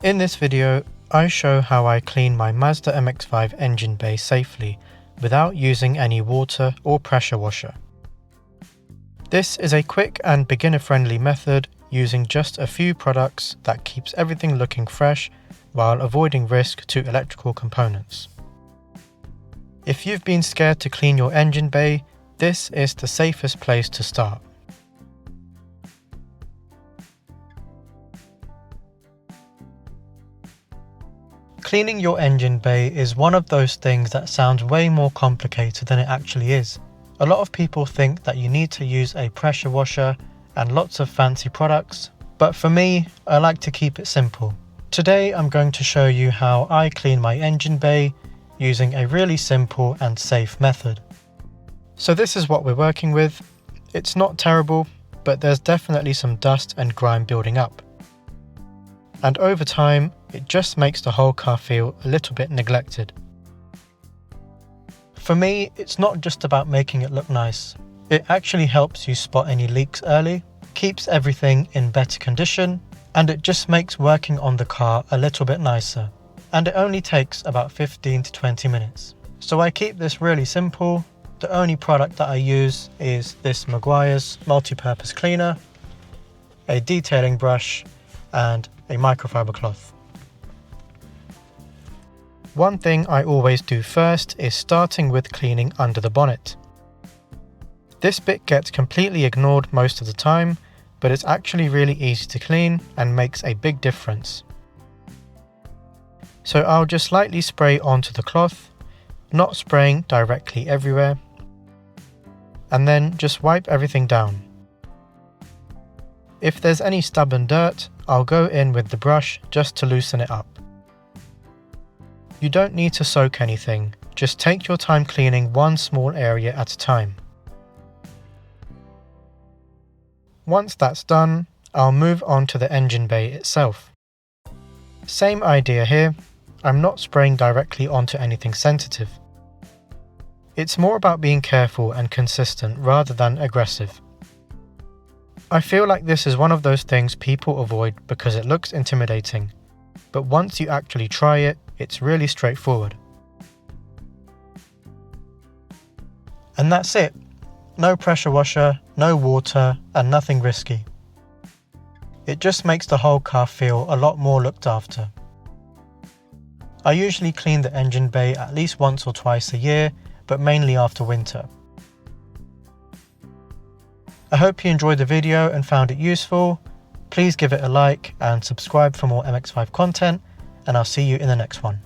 In this video, I show how I clean my Mazda MX-5 engine bay safely without using any water or pressure washer. This is a quick and beginner-friendly method using just a few products that keeps everything looking fresh while avoiding risk to electrical components. If you've been scared to clean your engine bay, this is the safest place to start. Cleaning your engine bay is one of those things that sounds way more complicated than it actually is. A lot of people think that you need to use a pressure washer and lots of fancy products, but for me, I like to keep it simple. Today I'm going to show you how I clean my engine bay using a really simple and safe method. So this is what we're working with. It's not terrible, but there's definitely some dust and grime building up. And over time, it just makes the whole car feel a little bit neglected. For me, it's not just about making it look nice. It actually helps you spot any leaks early, keeps everything in better condition, and it just makes working on the car a little bit nicer. And it only takes about 15 to 20 minutes. So I keep this really simple. The only product that I use is this Meguiar's multi-purpose cleaner, a detailing brush, and a microfibre cloth. One thing I always do first is starting with cleaning under the bonnet. This bit gets completely ignored most of the time, but it's actually really easy to clean and makes a big difference. So I'll just lightly spray onto the cloth, not spraying directly everywhere, and then just wipe everything down. If there's any stubborn dirt, I'll go in with the brush just to loosen it up. You don't need to soak anything, just take your time cleaning one small area at a time. Once that's done, I'll move on to the engine bay itself. Same idea here, I'm not spraying directly onto anything sensitive. It's more about being careful and consistent rather than aggressive. I feel like this is one of those things people avoid because it looks intimidating, but once you actually try it, it's really straightforward. And that's it. No pressure washer, no water, and nothing risky. It just makes the whole car feel a lot more looked after. I usually clean the engine bay at least once or twice a year, but mainly after winter. I hope you enjoyed the video and found it useful. Please give it a like and subscribe for more MX-5 content, and I'll see you in the next one.